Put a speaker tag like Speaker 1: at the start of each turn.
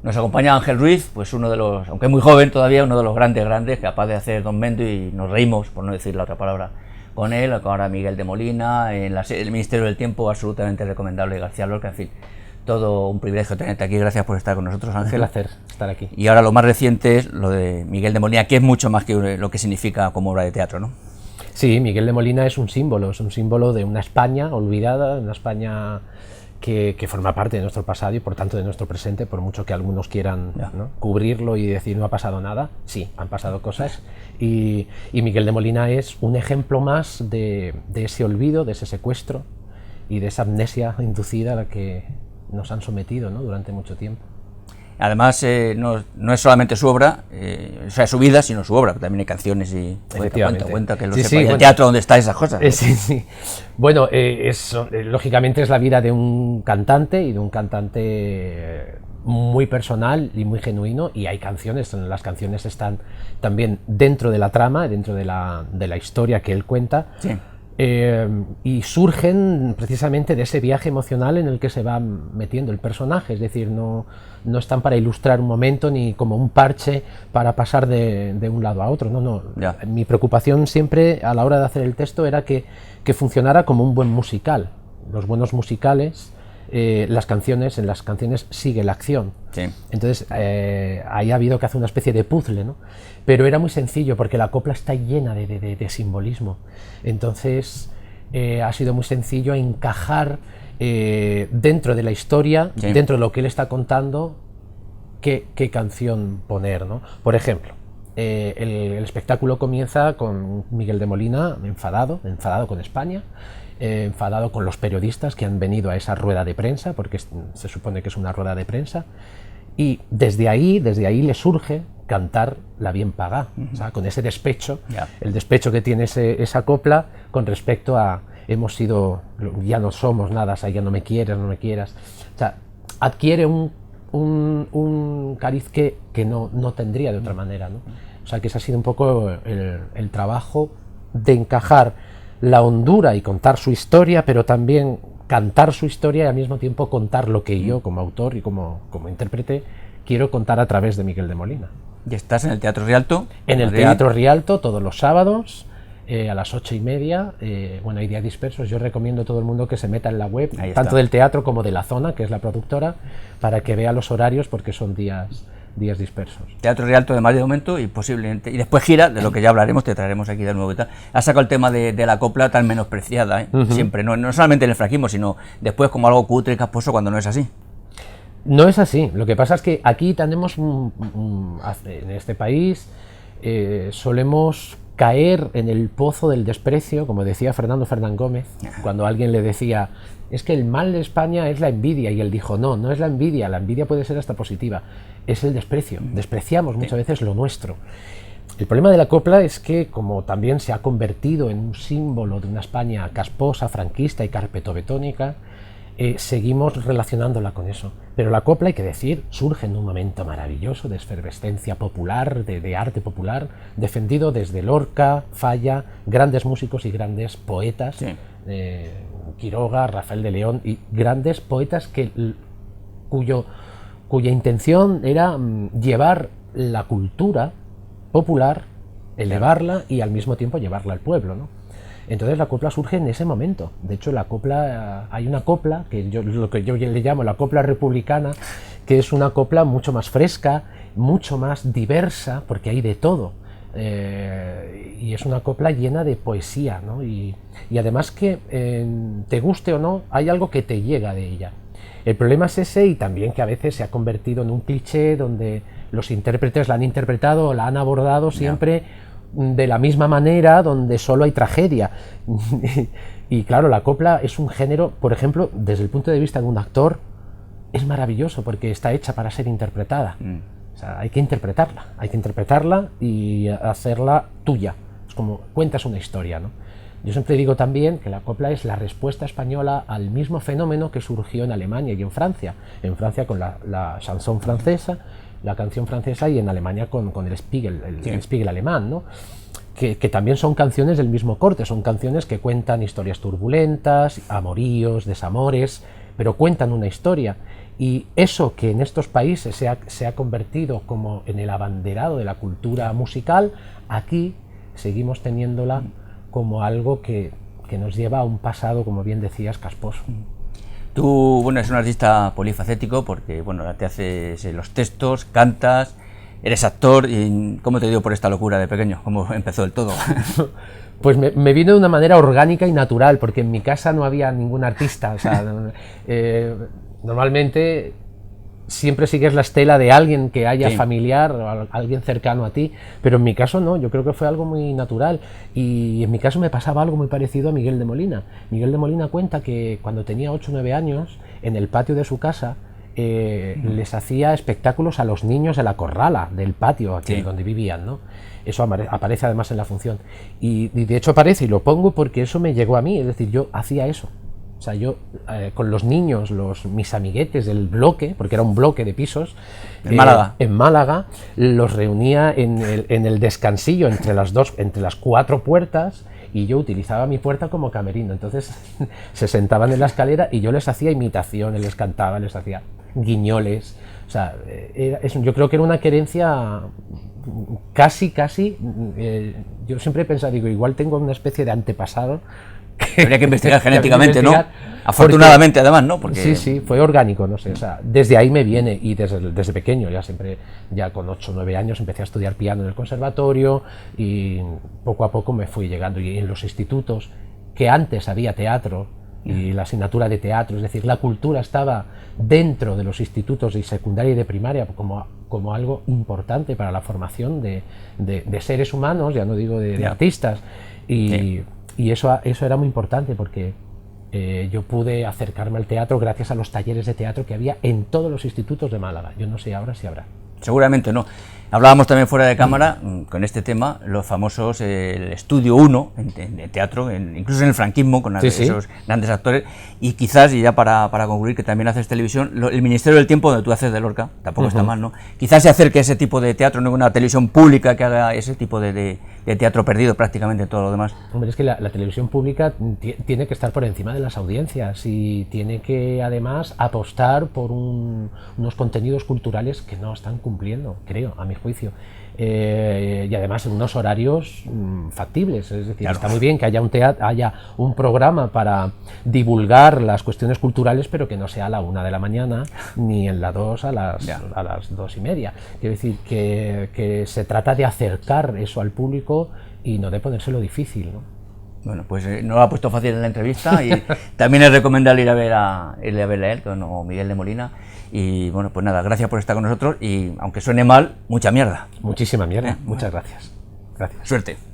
Speaker 1: Nos acompaña Ángel Ruiz, pues uno de los, aunque muy joven todavía, uno de los grandes, capaz de hacer Don Mendo, y nos reímos, por no decir la otra palabra, con él. Ahora Miguel de Molina, en el Ministerio del Tiempo, absolutamente recomendable, García Lorca, en fin. Todo un privilegio tenerte aquí, gracias por estar con nosotros, Ángel.
Speaker 2: Un placer estar aquí.
Speaker 1: Y ahora lo más reciente es lo de Miguel de Molina, que es mucho más que lo que significa como obra de teatro, ¿no?
Speaker 2: Sí, Miguel de Molina es un símbolo de una España olvidada, una España que forma parte de nuestro pasado y por tanto de nuestro presente, por mucho que algunos quieran, ¿no?, cubrirlo y decir no ha pasado nada. Sí, han pasado cosas, y Miguel de Molina es un ejemplo más de ese olvido, de ese secuestro y de esa amnesia inducida a la que nos han sometido, ¿no?, durante mucho tiempo.
Speaker 1: Además, no es solamente su obra, o sea, su vida, sino su obra, también hay canciones y cuenta que lo
Speaker 2: sí,
Speaker 1: sepa.
Speaker 2: sí,
Speaker 1: El
Speaker 2: bueno,
Speaker 1: teatro donde está esas cosas, ¿no?
Speaker 2: Sí. Bueno, lógicamente es la vida de un cantante, y de un cantante muy personal y muy genuino, y hay canciones, las canciones están también dentro de la trama, dentro de la historia que él cuenta.
Speaker 1: Sí.
Speaker 2: Y surgen precisamente de ese viaje emocional en el que se va metiendo el personaje, es decir, no están para ilustrar un momento ni como un parche para pasar de un lado a otro, no.
Speaker 1: Ya.
Speaker 2: Mi preocupación siempre a la hora de hacer el texto era que funcionara como un buen musical. Los buenos musicales, en las canciones sigue la acción.
Speaker 1: Sí.
Speaker 2: Entonces ahí ha habido que hacer una especie de puzzle, ¿no? Pero era muy sencillo porque la copla está llena de simbolismo. Entonces ha sido muy sencillo encajar dentro de la historia,
Speaker 1: sí,
Speaker 2: dentro de lo que él está contando, qué canción poner, ¿no? Por ejemplo, el espectáculo comienza con Miguel de Molina enfadado con España, enfadado con los periodistas que han venido a esa rueda de prensa, porque se supone que es una rueda de prensa, y desde ahí le surge cantar La bien pagá, o sea, con ese despecho, el despecho que tiene esa copla con respecto a ya no somos nada, o sea, ya no me quieres, no me quieras, o sea, adquiere un cariz que no tendría de otra manera, ¿no? O sea, que ese ha sido un poco el trabajo de encajar la hondura y contar su historia, pero también cantar su historia y al mismo tiempo contar lo que yo, como autor y como intérprete, quiero contar a través de Miguel de Molina.
Speaker 1: ¿Y estás en el Teatro Rialto?
Speaker 2: En el Teatro Rialto todos los sábados a las 8:30. Bueno, hay días dispersos. Yo recomiendo a todo el mundo que se meta en la web, tanto del teatro como de La Zona, que es la productora, para que vea los horarios, porque son días dispersos.
Speaker 1: Teatro Rialto de Madrid de momento, y posiblemente, y después gira, de lo que ya hablaremos, te traeremos aquí de nuevo y tal. Has sacado el tema de la copla tan menospreciada, siempre, no solamente en el franquismo, sino después como algo cutre y casposo, cuando no es así.
Speaker 2: No es así. Lo que pasa es que aquí tenemos en este país solemos caer en el pozo del desprecio, como decía Fernando Fernán Gómez, cuando alguien le decía, es que el mal de España es la envidia, y él dijo, no es la envidia puede ser hasta positiva, es el desprecio. Despreciamos muchas veces lo nuestro. El problema de la copla es que, como también se ha convertido en un símbolo de una España casposa, franquista y carpetobetónica, seguimos relacionándola con eso. Pero la copla, hay que decir, surge en un momento maravilloso de efervescencia popular, de arte popular, defendido desde Lorca, Falla, grandes músicos y grandes poetas,
Speaker 1: sí,
Speaker 2: Quiroga, Rafael de León, y grandes poetas cuya intención era llevar la cultura popular, elevarla y al mismo tiempo llevarla al pueblo, ¿no? Entonces la copla surge en ese momento. De hecho, hay una copla, lo que yo le llamo la copla republicana, que es una copla mucho más fresca, mucho más diversa, porque hay de todo. Y es una copla llena de poesía, ¿no? Y además que, te guste o no, hay algo que te llega de ella. El problema es ese, y también que a veces se ha convertido en un cliché donde los intérpretes la han interpretado, la han abordado siempre de la misma manera, donde solo hay tragedia. Y claro, la copla es un género, por ejemplo, desde el punto de vista de un actor, es maravilloso porque está hecha para ser interpretada. O sea, hay que interpretarla y hacerla tuya. Es como cuentas una historia, ¿no? Yo siempre digo también que la copla es la respuesta española al mismo fenómeno que surgió en Alemania y en Francia. En Francia con la chanson francesa, la canción francesa, y en Alemania con el Spiegel, el Spiegel alemán, ¿no? Que también son canciones del mismo corte, son canciones que cuentan historias turbulentas, amoríos, desamores, pero cuentan una historia. Y eso que en estos países se ha convertido como en el abanderado de la cultura musical, aquí seguimos teniéndola como algo que nos lleva a un pasado, como bien decías, casposo.
Speaker 1: Tú, bueno, eres un artista polifacético porque, bueno, te haces los textos, cantas, eres actor. Y ¿cómo te dio por esta locura de pequeño? ¿Cómo empezó el todo?
Speaker 2: Pues me vino de una manera orgánica y natural, porque en mi casa no había ningún artista. O sea, normalmente siempre sigues la estela de alguien que haya familiar o alguien cercano a ti, pero en mi caso no, yo creo que fue algo muy natural. Y en mi caso me pasaba algo muy parecido a Miguel de Molina. Miguel de Molina cuenta que cuando tenía 8 o 9 años, en el patio de su casa, les hacía espectáculos a los niños de la corrala del patio aquí donde vivían, ¿no? Eso aparece además en la función, y de hecho aparece, y lo pongo porque eso me llegó a mí, es decir, yo hacía eso. O sea, yo con los niños, mis amiguetes del bloque, porque era un bloque de pisos en Málaga, los reunía en el descansillo entre las 4 puertas, y yo utilizaba mi puerta como camerino. Entonces se sentaban en la escalera y yo les hacía imitaciones, les cantaba, les hacía guiñoles. O sea, yo creo que era una querencia casi, yo siempre he pensado, digo, igual tengo una especie de antepasado.
Speaker 1: Habría que investigar genéticamente, ¿no? Afortunadamente, además, ¿no?
Speaker 2: Porque sí, fue orgánico, no sé, o sea, desde ahí me viene, y desde pequeño, ya con 8 o 9 años empecé a estudiar piano en el conservatorio, y poco a poco me fui llegando, y en los institutos, que antes había teatro, y la asignatura de teatro, es decir, la cultura estaba dentro de los institutos de secundaria y de primaria como algo importante para la formación de seres humanos, ya no digo de artistas, y eso era muy importante, porque yo pude acercarme al teatro gracias a los talleres de teatro que había en todos los institutos de Málaga. Yo no sé ahora si habrá.
Speaker 1: Seguramente no. Hablábamos también fuera de cámara con este tema, los famosos el Estudio 1 en teatro, incluso en el franquismo, con esos grandes actores, y quizás, y ya para concluir, que también haces televisión, el Ministerio del Tiempo, donde tú haces de Lorca, tampoco está mal, ¿no? Quizás se acerque ese tipo de teatro, no una televisión pública que haga ese tipo de teatro perdido prácticamente en todo lo demás.
Speaker 2: Hombre, es que la televisión pública tiene que estar por encima de las audiencias, y tiene que además apostar por unos contenidos culturales que no están cumpliendo, creo, a mi juicio, y además en unos horarios factibles. Es decir, está muy bien que haya un programa para divulgar las cuestiones culturales, pero que no sea a la 1 de la mañana ni en la 2 a las 2:30. Quiero decir que se trata de acercar eso al público y no de ponérselo difícil, ¿no?
Speaker 1: Bueno, pues no lo ha puesto fácil en la entrevista, y también es recomendable ir a verle a él, con Miguel de Molina. Y bueno, pues nada, gracias por estar con nosotros, y aunque suene mal, mucha mierda.
Speaker 2: Muchísima mierda. Muchas gracias.
Speaker 1: Suerte.